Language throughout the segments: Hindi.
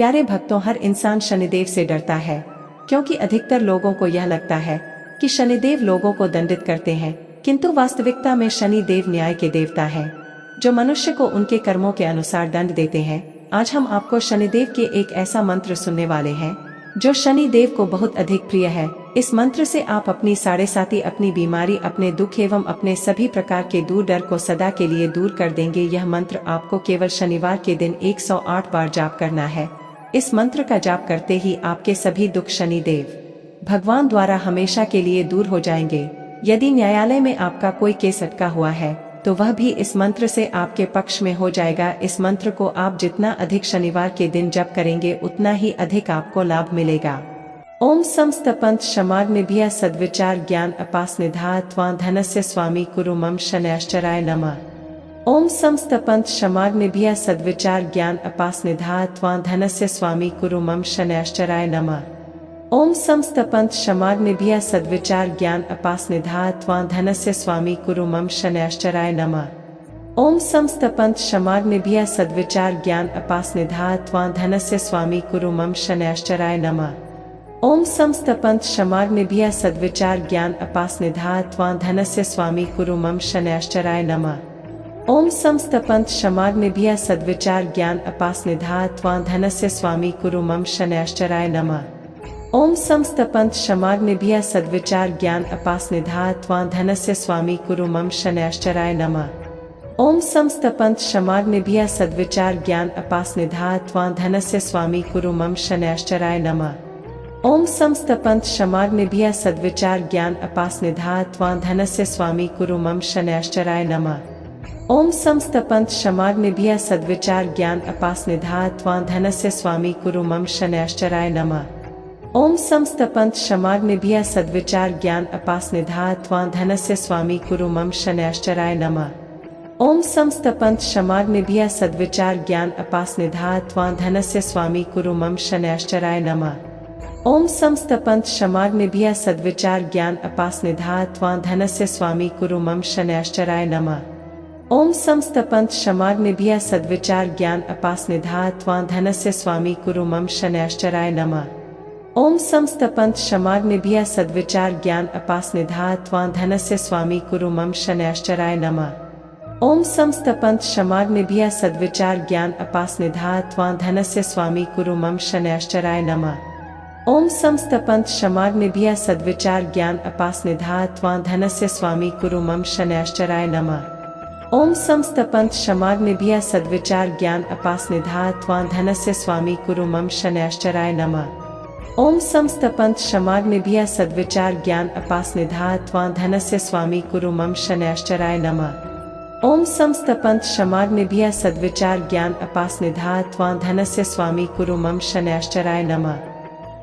प्यारे भक्तों, हर इंसान शनिदेव से डरता है, क्योंकि अधिकतर लोगों को यह लगता है कि शनिदेव लोगों को दंडित करते हैं, किंतु वास्तविकता में शनिदेव न्याय के देवता है, जो मनुष्य को उनके कर्मों के अनुसार दंड देते हैं। आज हम आपको शनिदेव के एक ऐसा मंत्र सुनने वाले हैं जो शनिदेव को बहुत अधिक प्रिय है। इस मंत्र से आप अपनी साढ़े साती, अपनी बीमारी, अपने दुख एवं अपने सभी प्रकार के दूर डर को सदा के लिए दूर कर देंगे। यह मंत्र आपको केवल शनिवार के दिन 108 बार जाप करना है। इस मंत्र का जाप करते ही आपके सभी दुख शनिदेव भगवान द्वारा हमेशा के लिए दूर हो जाएंगे। यदि न्यायालय में आपका कोई केस अटका हुआ है तो वह भी इस मंत्र से आपके पक्ष में हो जाएगा। इस मंत्र को आप जितना अधिक शनिवार के दिन जप करेंगे उतना ही अधिक आपको लाभ मिलेगा। ओम समस्तपंथ क्षमाग्निभ्यः सद्विचार ज्ञान अपास्निधात्वा धनस्य स्वामी कुरु मम शनैश्चराय नमः। ओम समस्तपंथ क्षमाग्निभ्यः सद्विचार ज्ञान अपास्निधात्वा धनस्य स्वामी कुरु मम शनैश्चराय नमः। ओम समस्तपंथ क्षमाग्निभ्यः सद्विचार ज्ञान अपास्निधात्वा धनस्य स्वामी कुरु मम शनैश्चराय नमः। ओम समस्तपंथ क्षमाग्निभ्यः सद्विचार ज्ञान अपास्निधात्वा धनस्य स्वामी कुरु मम शनैश्चराय नमः। ओम समस्तपंथ क्षमाग्निभ्यः सद्विचार ज्ञान अपास्निधात्वा धनस्य स्वामी कुरु मम शनैश्चराय नमः। ओम समस्तपंथ क्षमाग्निभ्यः सद्विचार ज्ञान अपास्निधात्वा धनस्य स्वामी कुरु मम शनैश्चराय नमः। ओम समस्तपंथ क्षमाग्निभ्यः सद्विचार ज्ञान अपास्निधात्वा धनस्य स्वामी कुरु मम शनैश्चराय नमः। ओम समस्तपंथ क्षमाग्निभ्यः सद्विचार ज्ञान अपास्निधात्वा धनस्य स्वामी कुरु मम शनैश्चराय नमः। ओम समस्तपंथ क्षमाग्निभ्यः सद्विचार ज्ञान अपास्निधात्वा धनस्य स्वामी कुरु मम शनैश्चराय नमः। ओम समस्तपंथ क्षमाग्निभ्यः सद्विचार ज्ञान अपास्निधात्वा धनस्य स्वामी कुरु मम शनैश्चराय नमः। ओम समस्तपंथ क्षमाग्निभ्यः सद्विचार ज्ञान अपास्निधात्वा धनस्य स्वामी कुरु मम शनैश्चराय नमः। ओम समस्तपंथ क्षमाग्निभ्यः सद्विचार ज्ञान अपास्निधात्वा धनस्य स्वामी कुरु मम शनैश्चराय नमः। ओम समस्तपंथ क्षमाग्निभ्यः सद्विचार ज्ञान अपास्निधात्वा धनस्य स्वामी कुरु मम शनैश्चराय नमः। ओम समस्तपंथ क्षमाग्निभ्यः सद्विचार ज्ञान अपास्निधात्वा धनस्य स्वामी कुरु मम शनैश्चराय नमः। ओम समस्तपंथ क्षमाग्निभ्यः सद्विचार ज्ञान अपास्निधात्वा धनस्य स्वामी कुरु मम शनैश्चराय नमः। ओम समस्तपंथ क्षमाग्निभ्यः सद्विचार ज्ञान अपास्निधात्वा धनस्य स्वामी कुरु मम शनैश्चराय नमः। ओम समस्तपंथ क्षमाग्निभ्यः सद्विचार ज्ञान अपास्निधात्वा धनस्य स्वामी कुरु मम शनैश्चराय नमः। ओम समस्तपंथ क्षमाग्निभ्यः सद्विचार ज्ञान अपास्निधात्वा धनस्य स्वामी कुरु मम शनैश्चराय नमः। ओम समस्तपंथ क्षमाग्निभ्यः सद्विचार ज्ञान अपास्निधात्वा धनस्य स्वामी कुरु मम शनैश्चराय नमः। ओम समस्तपंथ क्षमाग्निभ्यः सद्विचार ज्ञान अपास्निधात्वा धनस्य स्वामी कुरु मम शनैश्चराय नमः।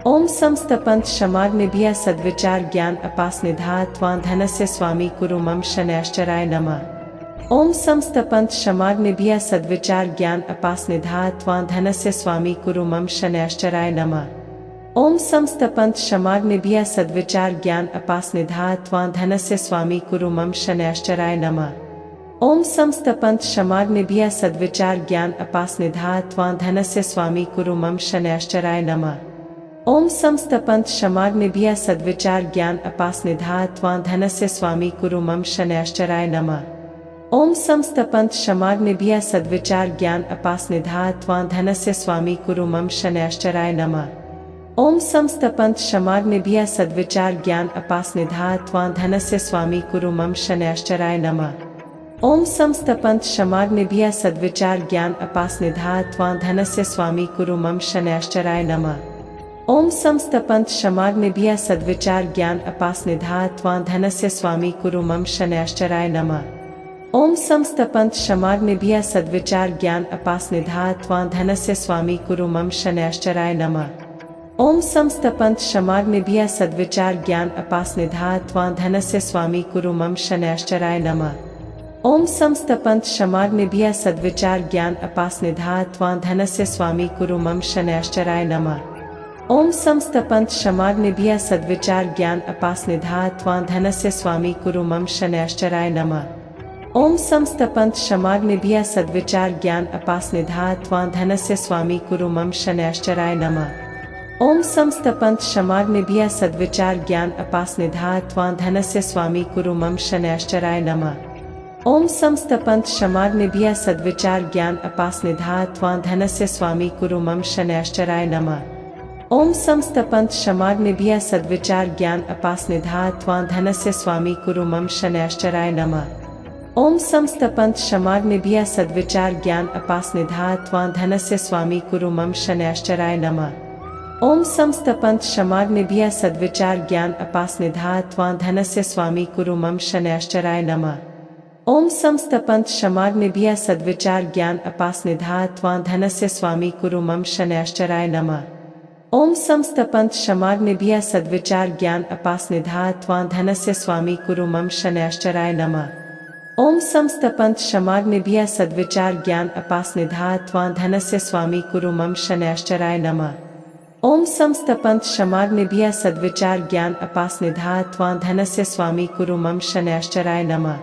ओम समस्तपंथ क्षमाग्निभ्यः सद्विचार ज्ञान अपास्निधात्वा धनस्य स्वामी कुरु मम शनैश्चराय नमः। ओम समस्तपंथ क्षमाग्निभ्यः सद्विचार ज्ञान अपास्निधात्वा धनस्य स्वामी कुरु मम शनैश्चराय नमः। ओम समस्तपंथ क्षमाग्निभ्यः सद्विचार ज्ञान अपास्निधात्वा धनस्य स्वामी कुरु मम शनैश्चराय नमः। ओम समस्तपंथ क्षमाग्निभ्यः सद्विचार ज्ञान अपास्निधात्वा धनस्य स्वामी कुरु मम शनैश्चराय नमः। ओम समस्तपंथ क्षमाग्निभ्यः सद्विचार ज्ञान अपास्निधात्वा धनस्य स्वामी कुरु मम शनैश्चराय नमः। ओम समस्तपंथ क्षमाग्निभ्यः सद्विचार ज्ञान अपास्निधात्वा धनस्य स्वामी कुरु मम शनैश्चराय नमः। ओम समस्तपंथ क्षमाग्निभ्यः सद्विचार ज्ञान अपास्निधात्वा धनस्य स्वामी कुरु मम शनैश्चराय नमः। ओम समस्तपंथ क्षमाग्निभ्यः सद्विचार ज्ञान अपास्निधात्वा धनस्य स्वामी कुरु मम शनैश्चराय नमः। ओम समस्तपंथ क्षमाग्निभ्यः सद्विचार ज्ञान अपास्निधात्वा धनस्य स्वामी कुरु मम शनैश्चराय नमः। ओम समस्तपंथ क्षमाग्निभ्यः सद्विचार ज्ञान अपास्निधात्वा धनस्य स्वामी कुरु मम शनैश्चराय नमः। ओम समस्तपंथ क्षमाग्निभ्यः सद्विचार ज्ञान अपास्निधात्वा धनस्य स्वामी कुरु मम शनैश्चराय नमः। ओम समस्तपंथ क्षमाग्निभ्यः सद्विचार ज्ञान अपास्निधात्वा धनस्य स्वामी कुरु मम शनैश्चराय नमः। ओम समस्तपंथ क्षमाग्निभ्यः सद्विचार ज्ञान अपास्निधात्वा धनस्य स्वामी कुरु मम शनैश्चराय नमः। ओम समस्तपंथ क्षमाग्निभ्यः सद्विचार ज्ञान अपास्निधा त्वां धनस्य स्वामी कुरु मम शनैश्चराय नमः। ओम समस्तपंथ क्षमाग्निभ्यः सद्विचार ज्ञान अपास्निधा त्वां धनस्य स्वामी कुरु मम शनैश्चराय नमः। ओम समस्तपंथ क्षमाग्निभ्यः सद्विचार ज्ञान अपास्निधा त्वां धनस्य स्वामी कुरु मम शनैश्चराय नमः। ओम समस्तपंथ क्षमाग्निभ्यः सद्विचार ज्ञान अपास्निधा त्वां धनस्य स्वामी कुरु मम शनैश्चराय नमः। ओम समस्तपंथ क्षमाग्निभ्यः सद्विचार ज्ञान अपास्निधा त्वां धनस्य स्वामी कुरु मम शनैश्चराय नमः। ओम समस्तपंथ क्षमाग्निभ्यः सद्विचार ज्ञान अपास्निधा त्वां धनस्य स्वामी कुरु मम शनैश्चराय नमः। ओम समस्तपंथ क्षमाग्निभ्यः सद्विचार ज्ञान अपास्निधा त्वां धनस्य स्वामी कुरु मम शनैश्चराय नमः। ओम समस्तपंथ क्षमाग्निभ्यः सद्विचार ज्ञान अपास्निधा त्वां धनस्य स्वामी कुरु मम शनैश्चराय नमः। ओम समस्तपंथ क्षमाग्निभ्यः सद्विचार ज्ञान अपास्निधा त्वां धनस्य स्वामी कुरु मम शनैश्चराय नमः। ओम समस्तपंथ क्षमाग्निभ्यः सद्विचार ज्ञान अपास्निधा त्वां धनस्य स्वामी कुरु मम शनैश्चराय नमः।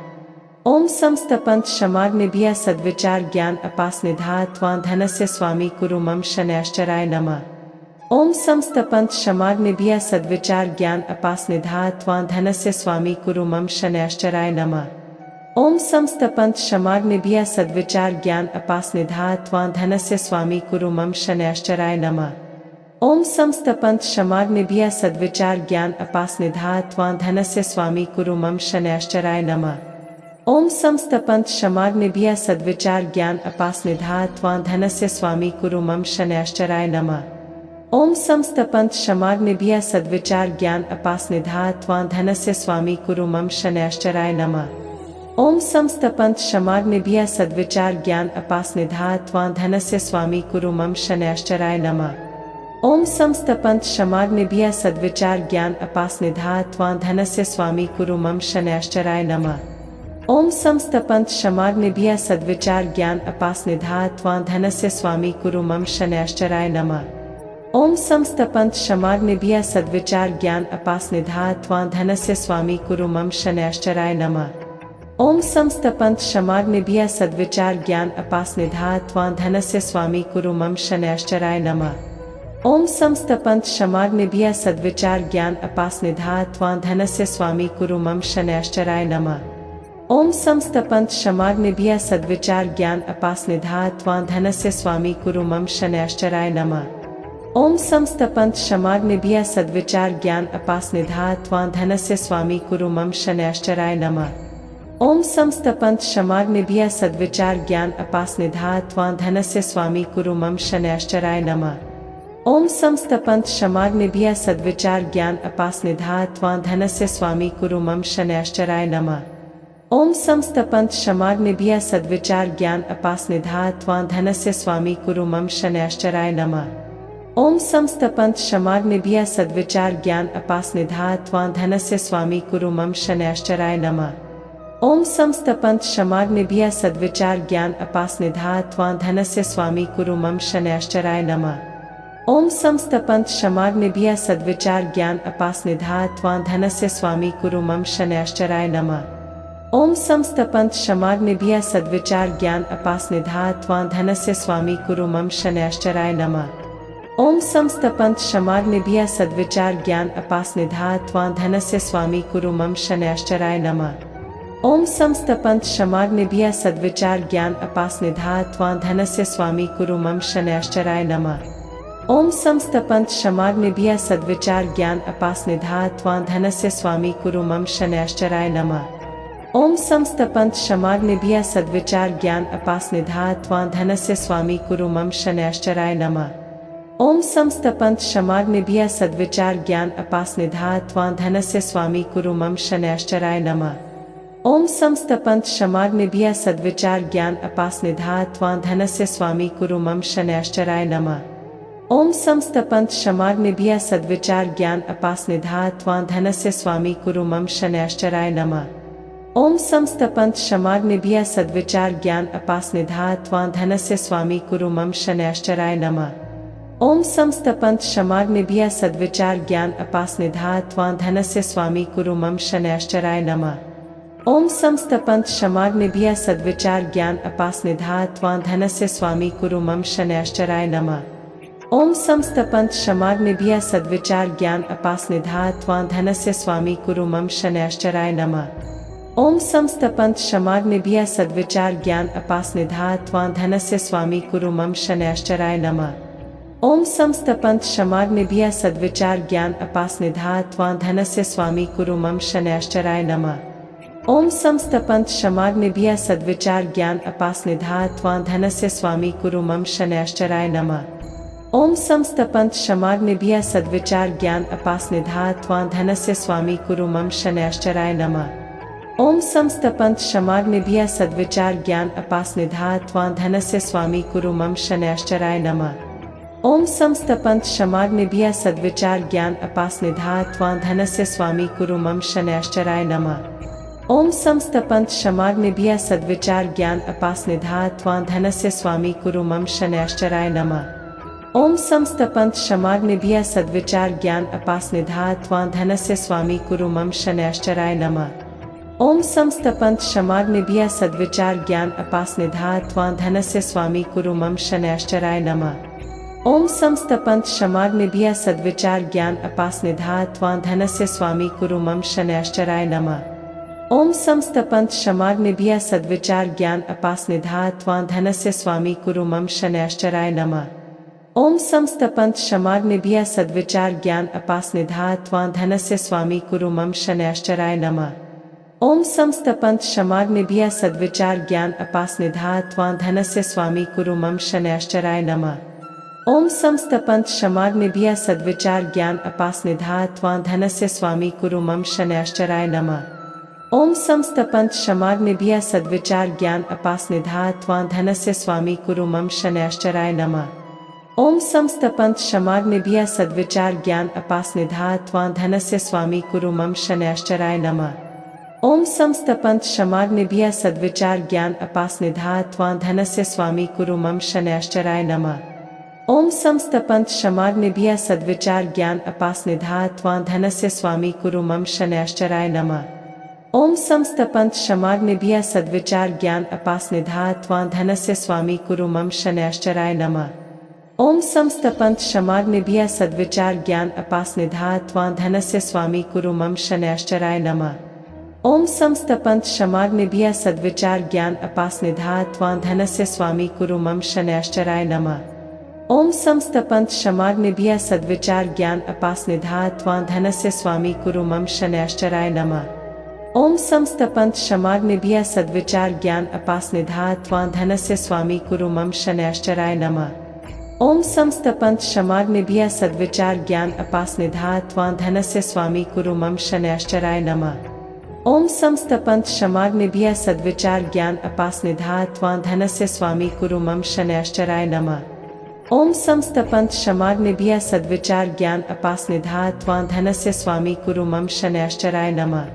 ओम समस्तपंथ क्षमाग्निभ्यः सद्विचार ज्ञान अपास्निधा त्वां धनस्य स्वामी कुरु मम शनैश्चराय नमः। ओम समस्तपंथ क्षमाग्निभ्यः सद्विचार ज्ञान अपास्निधा त्वां धनस्य स्वामी कुरु मम शनैश्चराय नमः। ओम समस्तपंथ क्षमाग्निभ्यः सद्विचार ज्ञान अपास्निधा त्वां धनस्य स्वामी कुरु मम शनैश्चराय नमः। ओम समस्तपंथ क्षमाग्निभ्यः सद्विचार ज्ञान अपास्निधा त्वां धनस्य स्वामी कुरु मम शनैश्चराय नमः। ओम समस्तपंथ क्षमाग्निभ्यः सद्विचार ज्ञान अपास्निधा त्वां धनस्य स्वामी कुरु मम शनैश्चराय नमः। ओम समस्तपंथ क्षमाग्निभ्यः सद्विचार ज्ञान अपास्निधा त्वां धनस्य स्वामी कुरु मम शनैश्चराय नमः। ओम समस्तपंथ क्षमाग्निभ्यः सद्विचार ज्ञान अपास्निधा त्वां धनस्य स्वामी कुरु मम शनैश्चराय नमः। ओम समस्तपंथ क्षमाग्निभ्यः सद्विचार ज्ञान अपास्निधा त्वां धनस्य स्वामी कुरु मम शनैश्चराय नमः। ओम समस्तपंथ क्षमाग्निभ्यः सद्विचार ज्ञान अपास्निधा त्वां धनस्य स्वामी कुरु मम शनैश्चराय नमः। ओम समस्तपंथ क्षमाग्निभ्यः सद्विचार ज्ञान अपास्निधा त्वां धनस्य स्वामी कुरु मम शनैश्चराय नमः। ओम समस्तपंथ क्षमाग्निभ्यः सद्विचार ज्ञान अपास्निधा त्वां धनस्य स्वामी कुरु मम शनैश्चराय नमः। ओम समस्तपंथ क्षमाग्निभ्यः सद्विचार ज्ञान अपास्निधा त्वां धनस्य स्वामी कुरु मम शनैश्चराय नमः। ओम समस्तपंथ क्षमाग्निभ्यः सद्विचार ज्ञान अपास्निधा त्वां धनस्य स्वामी कुरु मम शनैश्चराय नमः। ओम समस्तपंथ क्षमाग्निभ्यः सद्विचार ज्ञान अपास्निधा त्वां धनस्य स्वामी कुरु मम शनैश्चराय नमः। ओम समस्तपंथ क्षमाग्निभ्यः सद्विचार ज्ञान अपास्निधा त्वां धनस्य स्वामी कुरु मम शनैश्चराय नमः। ओम समस्तपंथ क्षमाग्निभ्यः सद्विचार ज्ञान अपास्निधा त्वां धनस्य स्वामी कुरु मम शनैश्चराय नमः। ओम समस्तपंथ क्षमाग्निभ्यः सद्विचार ज्ञान अपास्निधा त्वां धनस्य स्वामी कुरु मम शनैश्चराय नमः। ओम समस्तपंथ क्षमाग्निभ्यः सद्विचार ज्ञान अपास्निधा त्वां धनस्य स्वामी कुरु मम शनैश्चराय नमः। ओम समस्तपंथ क्षमाग्निभ्यः सद्विचार ज्ञान अपास्निधा त्वां धनस्य स्वामी कुरु मम शनैश्चराय नमः। ओम समस्तपंथ क्षमाग्निभ्यः सद्विचार ज्ञान अपास्निधा त्वां धनस्य स्वामी कुरु मम शनैश्चराय नमः। ओम समस्तपंथ क्षमाग्निभ्यः सद्विचार ज्ञान अपास्निधा त्वां धनस्य स्वामी कुरु मम शनैश्चराय नमः। ओम समस्तपंथ क्षमाग्निभ्यः सद्विचार ज्ञान अपास्निधा त्वां धनस्य स्वामी कुरु मम शनैश्चराय नमः। ओम समस्तपंथ क्षमाग्निभ्यः सद्विचार ज्ञान अपास्निधा त्वां धनस्य स्वामी कुरु मम शनैश्चराय नमः। ओम समस्तपंथ क्षमाग्निभ्यः सद्विचार ज्ञान अपास्निधा त्वां धनस्य स्वामी कुरु मम शनैश्चराय नमः। ओम समस्तपंथ क्षमाग्निभ्यः सद्विचार ज्ञान अपास्निधा त्वां धनस्य स्वामी कुरु मम शनैश्चराय नमः। ओम समस्तपंथ क्षमाग्निभ्यः सद्विचार ज्ञान अपास्निधा त्वां धनस्य स्वामी कुरु मम शनैश्चराय नमः। ओम समस्तपंथ क्षमाग्निभ्यः सद्विचार ज्ञान अपास्निधा त्वां धनस्य स्वामी कुरु मम शनैश्चराय नमः। ओम समस्तपंथ क्षमाग्निभ्यः सद्विचार ज्ञान अपास्निधा त्वां धनस्य स्वामी कुरु मम शनैश्चराय नमः। ओम समस्तपंथ क्षमाग्निभ्यः सद्विचार ज्ञान अपास्निधा त्वां धनस्य स्वामी कुरु मम शनैश्चराय नमः। ओम समस्तपंथ क्षमाग्निभ्यः सद्विचार ज्ञान अपास्निधा त्वां धनस्य स्वामी कुरु मम शनैश्चराय नमः। ओम समस्तपंथ क्षमाग्निभ्यः सद्विचार ज्ञान अपास्निधा त्वां धनस्य स्वामी कुरु मम शनैश्चराय नमः। ओम समस्तपंथ क्षमाग्निभ्यः सद्विचार ज्ञान अपास्निधा त्वां धनस्य स्वामी कुरु मम शनैश्चराय नमः। ओम समस्तपंथ क्षमाग्निभ्यः सद्विचार ज्ञान अपास्निधा त्वां धनस्य स्वामी कुरु मम शनैश्चराय नमः। ओम समस्तपंथ क्षमाग्निभ्यः सद्विचार ज्ञान अपास्निधा त्वां धनस्य स्वामी कुरु मम शनैश्चराय नमः। ओम समस्तपंथ क्षमाग्निभ्यः सद्विचार ज्ञान अपास्निधा त्वां धनस्य स्वामी कुरु मम शनैश्चराय नमः। ओम समस्तपंथ क्षमाग्निभ्यः सद्विचार ज्ञान अपास्निधा त्वां धनस्य स्वामी कुरु मम शनैश्चराय नमः। ओम समस्तपंथ क्षमाग्निभ्यः सद्विचार ज्ञान अपास्निधा त्वां धनस्य स्वामी कुरु मम शनैश्चराय नमः। ओम समस्तपंथ क्षमाग्निभ्यः सद्विचार ज्ञान अपास्निधा त्वां धनस्य स्वामी कुरु मम शनैश्चराय नमः। ओम समस्तपंथ क्षमाग्निभ्यः सद्विचार ज्ञान अपास्निधा त्वां धनस्य स्वामी कुरु मम शनैश्चराय नमः। ओम समस्तपंथ क्षमाग्निभ्यः सद्विचार ज्ञान अपास्निधा त्वां धनस्य स्वामी कुरु मम शनैश्चराय नमः। ओम समस्तपंथ क्षमाग्निभ्यः सद्विचार ज्ञान अपास्निधा त्वां धनस्य स्वामी कुरु मम शनैश्चराय नमः। ओम समस्तपंथ क्षमाग्निभ्यः सद्विचार ज्ञान अपास्निधा त्वां धनस्य स्वामी कुरु मम शनैश्चराय नमः। ओम समस्तपंथ क्षमाग्निभ्यः सद्विचार ज्ञान अपास्निधा त्वां धनस्य स्वामी कुरु मम शनैश्चराय नमः। ओम समस्तपंथ क्षमाग्निभ्यः सद्विचार ज्ञान अपास्निधा त्वां धनस्य स्वामी कुरु मम शनैश्चराय नमः। ओम समस्तपंथ क्षमाग्निभ्यः सद्विचार ज्ञान अपास्निधा त्वां धनस्य स्वामी कुरु मम शनैश्चराय नमः। ओम समस्तपंथ क्षमाग्निभ्यः सद्विचार ज्ञान अपास्निधा त्वां धनस्य स्वामी कुरु मम शनैश्चराय नमः। ओम समस्तपंथ क्षमाग्निभ्यः सद्विचार ज्ञान अपास्निधा त्वां धनस्य स्वामी कुरु मम शनैश्चराय नमः। ओम समस्तपंथ क्षमाग्निभ्यः सद्विचार ज्ञान अपास्निधा त्वां धनस्य स्वामी कुरु मम शनैश्चराय नमः। ओम समस्तपंथ क्षमाग्निभ्यः सद्विचार ज्ञान अपास्निधा त्वां धनस्य स्वामी कुरु मम शनैश्चराय नमः। ओम समस्तपंथ क्षमाग्निभ्यः सद्विचार ज्ञान अपास्निधा त्वां धनस्य स्वामी कुरु मम शनैश्चराय नमः। ओम समस्तपंथ क्षमाग्निभ्यः सद्विचार ज्ञान अपास्निधा त्वां धनस्य स्वामी कुरु मम शनैश्चराय नमः। ओम समस्तपंथ क्षमाग्निभ्यः सद्विचार ज्ञान अपास्निधा त्वां धनस्य स्वामी कुरु मम शनैश्चराय नमः। ओम समस्तपंथ क्षमाग्निभ्यः सद्विचार ज्ञान अपास्निधा त्वां धनस्य स्वामी कुरु मम शनैश्चराय नमः। ओम समस्तपंथ क्षमाग्निभ्यः सद्विचार ज्ञान अपास्निधा त्वां धनस्य स्वामी कुरु मम शनैश्चराय नमः। ओम समस्तपंथ क्षमाग्निभ्यः सद्विचार ज्ञान अपास्निधा त्वां धनस्य स्वामी कुरु मम शनैश्चराय नमः। ओम समस्तपंथ क्षमाग्निभ्यः सद्विचार ज्ञान अपास्निधा त्वां धनस्य स्वामी कुरु मम शनैश्चराय नमः। ओम समस्तपंथ क्षमाग्निभ्यः सद्विचार ज्ञान अपास्निधा त्वां धनस्य स्वामी कुरु मम शनैश्चराय नमः। ओम समस्तपंथ क्षमाग्निभ्यः सद्विचार ज्ञान अपास्निधा त्वां धनस्य स्वामी कुरु मम शनैश्चराय नमः।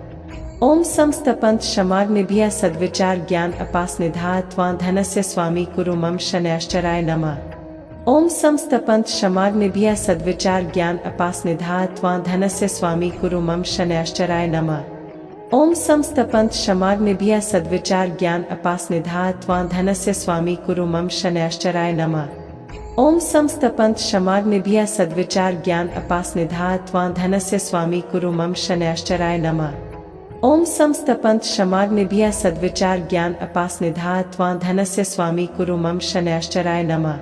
ओम समस्तपंथ क्षमाग्निभ्यः सद्विचार ज्ञान अपास्निधा त्वां धनस्य स्वामी कुरु मम शनैश्चराय नमः। ओम समस्तपंथ क्षमाग्निभ्यः सद्विचार ज्ञान अपास्निधा त्वां धनस्य स्वामी कुरु मम शनैश्चराय नमः। ओम समस्तपंथ क्षमाग्निभ्यः सद्विचार ज्ञान अपास्निधा त्वां धनस्य स्वामी कुरु मम शनैश्चराय नमः। ओम समस्तपंथ क्षमाग्निभ्यः सद्विचार ज्ञान अपास्निधा त्वां धनस्य स्वामी कुरु मम शनैश्चराय नमः। ओम समस्तपंथ क्षमाग्निभ्यः सद्विचार ज्ञान अपास्निधा त्वां धनस्य स्वामी कुरु मम शनैश्चराय नमः।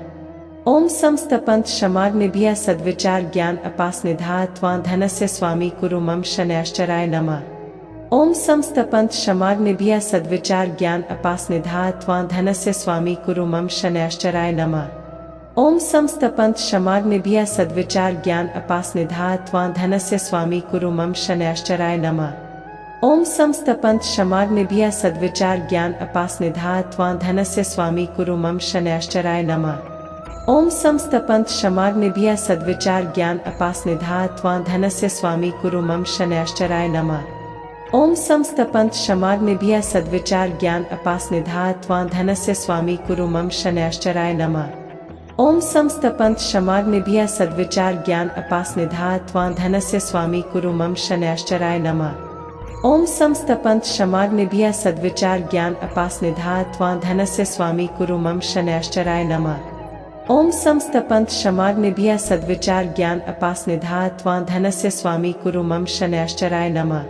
ओम समस्तपंथ क्षमाग्निभ्यः सद्विचार ज्ञान अपास्निधा त्वां धनस्य स्वामी कुरु मम शनैश्चराय नमः। ओम समस्तपंथ क्षमाग्निभ्यः सद्विचार ज्ञान अपास्निधा त्वां धनस्य स्वामी कुरु मम शनैश्चराय नमः। ओम समस्तपंथ क्षमाग्निभ्यः सद्विचार ज्ञान अपास्निधा त्वां धनस्य स्वामी कुरु मम शनैश्चराय नमः। ओम समस्तपंथ क्षमाग्निभ्यः सद्विचार ज्ञान अपास्निधा त्वां धनस्य स्वामी कुरु मम शनैश्चराय नमः। ओम समस्तपंथ क्षमाग्निभ्यः सद्विचार ज्ञान अपास्निधा त्वां धनस्य स्वामी कुरु मम शनैश्चराय नमः। ओम समस्तपंथ क्षमाग्निभ्यः सद्विचार ज्ञान अपास्निधा त्वां धनस्य स्वामी कुरु मम शनैश्चराय नमः। ओम समस्तपंथ क्षमाग्निभ्यः सद्विचार ज्ञान अपास्निधा त्वां धनस्य स्वामी कुरु मम शनैश्चराय नमः। ओम समस्तपंथ क्षमाग्निभ्यः सद्विचार ज्ञान अपास्निधा त्वा धनस्य स्वामी कुरु मम शनैश्चराय नमः। ओम समस्तपंथ क्षमाग्निभ्यः सद्विचार ज्ञान अपास्निधा त्वा धनस्य स्वामी कुरु मम शनैश्चराय नमः।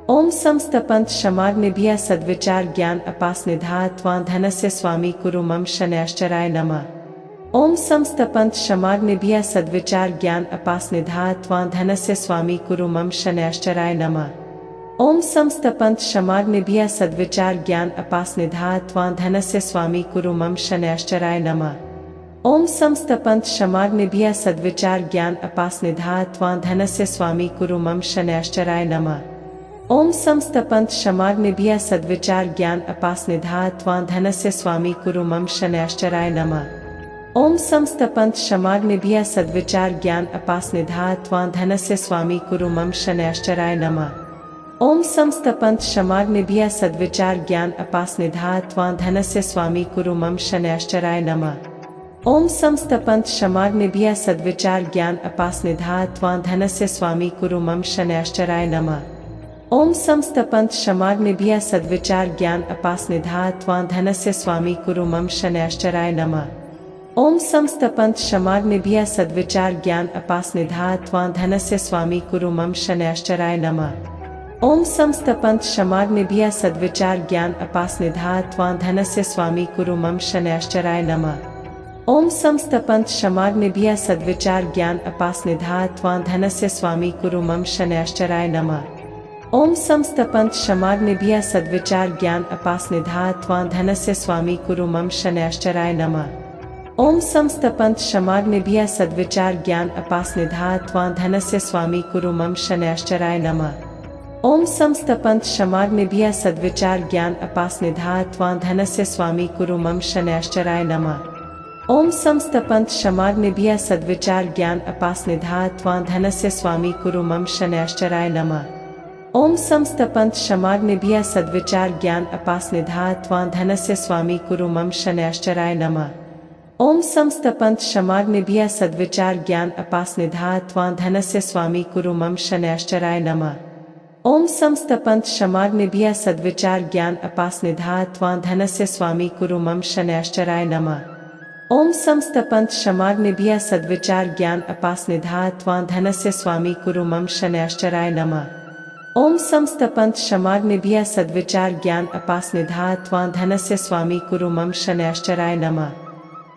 ओम समस्तपंथ क्षमाग्निभ्यः सद्विचार ज्ञान अपास्निधा त्वा धनस्य स्वामी कुरु मम शनैश्चराय नमः। ओम समस्तपंथ क्षमाग्निभ्यः सद्विचार ज्ञान अपास्निधा त्वा धनस्य स्वामी कुरु मम शनैश्चराय नमः। ओम समस्तपंथ क्षमाग्निभ्यः सद्विचार ज्ञान अपास्निधा त्वा धनस्य स्वामी कुरु मम शनैश्चराय नमः। ओम समस्तपंथ क्षमाग्निभ्यः सद्विचार ज्ञान अपास्निधा त्वा धनस्य स्वामी कुरु मम शनैश्चराय नमः। ओम समस्तपंथ क्षमाग्निभ्यः सद्विचार ज्ञान अपास्निधा त्वा धनस्य स्वामी कुरु मम शनैश्चराय नमः। ओम समस्तपंथ क्षमाग्निभ्यः सद्विचार ज्ञान अपास्निधा त्वा धनस्य स्वामी कुरु मम शनैश्चराय नमः। ओम समस्तपंथ क्षमाग्निभ्यः सद्विचार ज्ञान अपास्निधा त्वा धनस्य स्वामी कुरु मम शनैश्चराय नमः। ओम समस्तपंथ क्षमाग्निभ्यः सद्विचार ज्ञान अपास्निधा त्वा धनस्य स्वामी कुरु मम शनैश्चराय नमः। ओम समस्तपंथ क्षमाग्निभ्यः सद्विचार ज्ञान अपास्निधा त्वा धनस्य स्वामी कुरु मम शनैश्चराय नमः। ओम समस्तपंथ क्षमाग्निभ्यः सद्विचार ज्ञान अपास्निधा त्वा धनस्य स्वामी कुरु मम शनैश्चराय नमः। ओम समस्तपंथ क्षमाग्निभ्यः सद्विचार ज्ञान अपास्निधा त्वा धनस्य स्वामी कुरु मम शनैश्चराय नमः। ओम समस्तपंथ क्षमाग्निभ्यः सद्विचार ज्ञान अपास्निधा त्वा धनस्य स्वामी कुरु मम शनैश्चराय नमः। ओम समस्तपंथ क्षमाग्निभ्यः सद्विचार ज्ञान अपास्निधा त्वा धनस्य स्वामी कुरु मम शनैश्चराय नमः। ओम समस्तपंथ क्षमाग्निभ्यः सद्विचार ज्ञान अपास्निधा त्वा धनस्य स्वामी कुरु मम शनैश्चराय नमः। ओम समस्तपंथ क्षमाग्निभ्यः सद्विचार ज्ञान अपास्निधा त्वा धनस्य स्वामी कुरु मम शनैश्चराय नमः। ओम समस्तपंथ क्षमाग्निभ्यः सद्विचार ज्ञान अपास्निधा त्वा धनस्य स्वामी कुरु मम शनैश्चराय नमः। ओम समस्तपंथ क्षमाग्निभ्यः सद्विचार ज्ञान अपास्निधा त्वा धनस्य स्वामी कुरु मम शनैश्चराय नमः। ओम समस्तपंथ क्षमाग्निभ्यः सद्विचार ज्ञान अपास्निधा त्वा धनस्य स्वामी कुरु मम शनैश्चराय नमः। ओम समस्तपंथ क्षमाग्निभ्यः सद्विचार ज्ञान अपास्निधा त्वा धनस्य स्वामी कुरु मम शनैश्चराय नमः। ओम समस्तपंथ क्षमाग्निभ्यः सद्विचार ज्ञान अपास्निधा त्वा धनस्य स्वामी कुरु मम शनैश्चराय नमः। ओम समस्तपंथ क्षमाग्निभ्यः सद्विचार ज्ञान अपास्निधा त्वा धनस्य स्वामी कुरु मम शनैश्चराय नमः।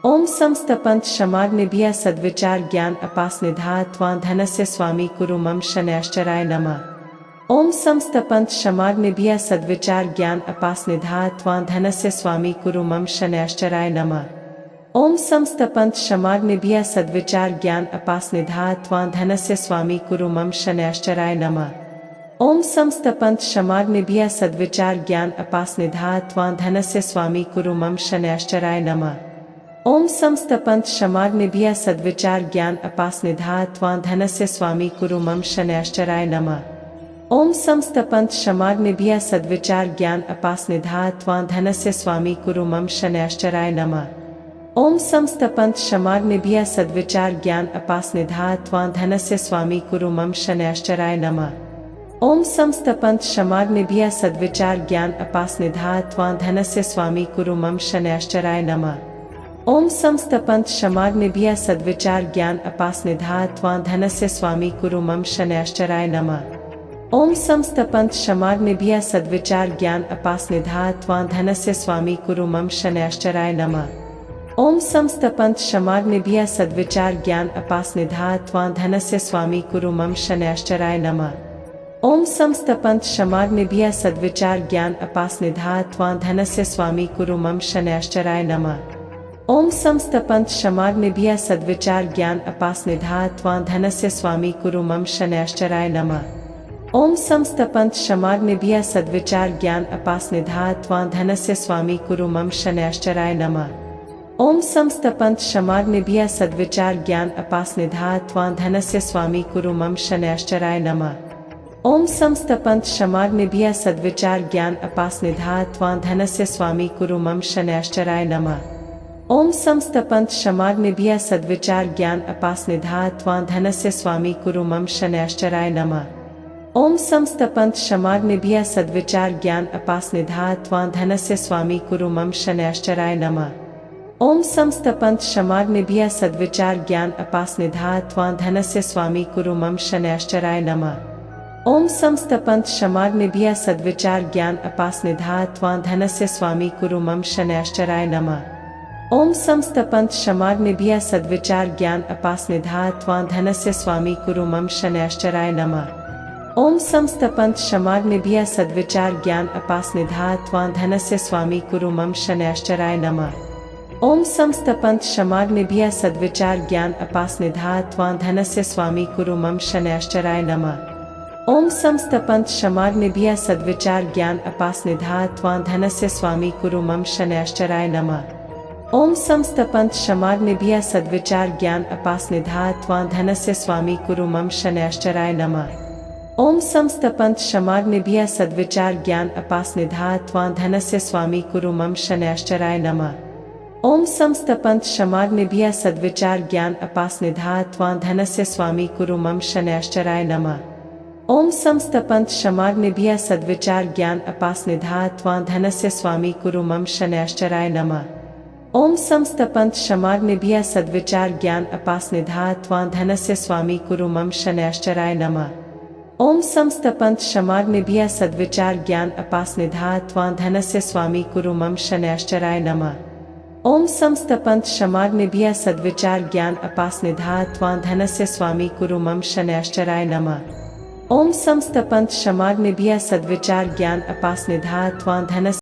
ओम समस्तपंथ क्षमाग्निभ्यः सद्विचार ज्ञान अपास्निधा त्वा धनस्य स्वामी कुरु मम शनैश्चराय नमः। ओम समस्तपंथ क्षमाग्निभ्यः सद्विचार ज्ञान अपास्निधा त्वा धनस्य स्वामी कुरु मम शनैश्चराय नमः। ओम समस्तपंथ क्षमाग्निभ्यः सद्विचार ज्ञान अपास्निधा त्वा धनस्य स्वामी कुरु मम शनैश्चराय नमः। ओम समस्तपंथ क्षमाग्निभ्यः सद्विचार ज्ञान अपास्निधा त्वा धनस्य स्वामी कुरु मम शनैश्चराय नमः। ओम समस्तपंथ क्षमाग्निभ्यः सद्विचार ज्ञान अपास्निधा त्वा धनस्य स्वामी कुरु मम शनैश्चराय नमः। ओम समस्तपंथ क्षमाग्निभ्यः सद्विचार ज्ञान अपास्निधा त्वा धनस्य स्वामी कुरु मम शनैश्चराय नमः। ओम समस्तपंथ क्षमाग्निभ्यः सद्विचार ज्ञान अपास्निधा त्वा धनस्य स्वामी कुरु मम शनैश्चराय नमः। ओम समस्तपंथ क्षमाग्निभ्यः सद्विचार ज्ञान अपास्निधा त्वा धनस्य स्वामी कुरु मम शनैश्चराय नमः। ओम समस्तपंथ क्षमाग्निभ्यः सद्विचार ज्ञान अपास्निधा त्वा धनस्य स्वामी कुरु मम शनैश्चराय नमः। ओम समस्तपंथ क्षमाग्निभ्यः सद्विचार ज्ञान अपास्निधा त्वा धनस्य स्वामी कुरु मम शनैश्चराय नमः। ओम समस्तपंथ क्षमाग्निभ्यः सद्विचार ज्ञान अपास्निधा त्वा धनस्य स्वामी कुरु मम शनैश्चराय नमः। ओम समस्तपंथ क्षमाग्निभ्यः सद्विचार ज्ञान अपास्निधा त्वा धनस्य स्वामी कुरु मम शनैश्चराय नमः। ओम समस्तपंथ क्षमाग्निभ्यः सद्विचार ज्ञान अपास्निधा त्वा धनस्य स्वामी कुरु मम शनैश्चराय नमः। ओम समस्तपंथ क्षमाग्निभ्यः सद्विचार ज्ञान अपास्निधा त्वा धनस्य स्वामी कुरु मम शनैश्चराय नमः। ओम समस्तपंथ क्षमाग्निभ्यः सद्विचार ज्ञान अपास्निधा त्वा धनस्य स्वामी कुरु मम शनैश्चराय नमः। ओम समस्तपंथ क्षमाग्निभ्यः सद्विचार ज्ञान अपास्निधा त्वा धनस्य स्वामी कुरु मम शनैश्चराय नमः। ओम समस्तपंथ क्षमाग्निभ्यः सद्विचार ज्ञान अपास्निधा त्वा धनस्य स्वामी कुरु मम शनैश्चराय नमः। ओम समस्तपंथ क्षमाग्निभ्यः सद्विचार ज्ञान अपास्निधा त्वां धनस्य स्वामी कुरु मम शनैश्चराय नमः। ओम समस्तपंथ क्षमाग्निभ्यः सद्विचार ज्ञान अपास्निधा त्वां धनस्य स्वामी कुरु मम शनैश्चराय नमः। ओम समस्तपंथ क्षमाग्निभ्यः सद्विचार ज्ञान अपास्निधा त्वां धनस्य स्वामी कुरु मम शनैश्चराय नमः। ओम समस्तपंथ क्षमाग्निभ्यः सद्विचार ज्ञान अपास्निधा त्वां धनस्य स्वामी कुरु मम शनैश्चराय नमः। ओम समस्तपंथ क्षमाग्निभ्यः सद्विचार ज्ञान अपास्निधा त्वां धनस्य स्वामी कुरु मम शनैश्चराय नमः। ओम समस्तपंथ क्षमाग्निभ्यः सद्विचार ज्ञान अपास्निधा त्वां धनस्य स्वामी कुरु मम शनैश्चराय नमः। ओम समस्तपंथ क्षमाग्निभ्यः सद्विचार ज्ञान अपास्निधा त्वां धनस्य स्वामी कुरु मम शनैश्चराय नमः। ओम समस्तपंथ क्षमाग्निभ्यः सद्विचार ज्ञान अपास्निधा त्वां धनस्य स्वामी कुरु मम शनैश्चराय नमः। ओम समस्तपंथ क्षमाग्निभ्यः सद्विचार ज्ञान अपास्निधा त्वां धनस्य स्वामी कुरु मम शनैश्चराय नमः। ओम समस्तपंथ क्षमाग्निभ्यः सद्विचार ज्ञान अपास्निधा त्वां धनस्य स्वामी कुरु मम शनैश्चराय नमः। ओम समस्तपंथ क्षमाग्निभ्यः सद्विचार ज्ञान अपास्निधा त्वां धनस्य स्वामी कुरु मम शनैश्चराय नमः। ओम समस्तपंथ क्षमाग्निभ्यः सद्विचार ज्ञान अपास्निधा त्वां धनस्य स्वामी कुरु मम शनैश्चराय नमः। ओम समस्तपंथ क्षमाग्निभ्यः सद्विचार ज्ञान अपास्निधा त्वां धनस्य स्वामी कुरु मम शनैश्चराय नमः। ओम समस्तपंथ क्षमाग्निभ्यः सद्विचार ज्ञान अपास्निधा त्वां धनस्य स्वामी कुरु मम शनैश्चराय नमः। ओम समस्तपंथ क्षमाग्निभ्यः सद्विचार ज्ञान अपास्निधा त्वां धनस्य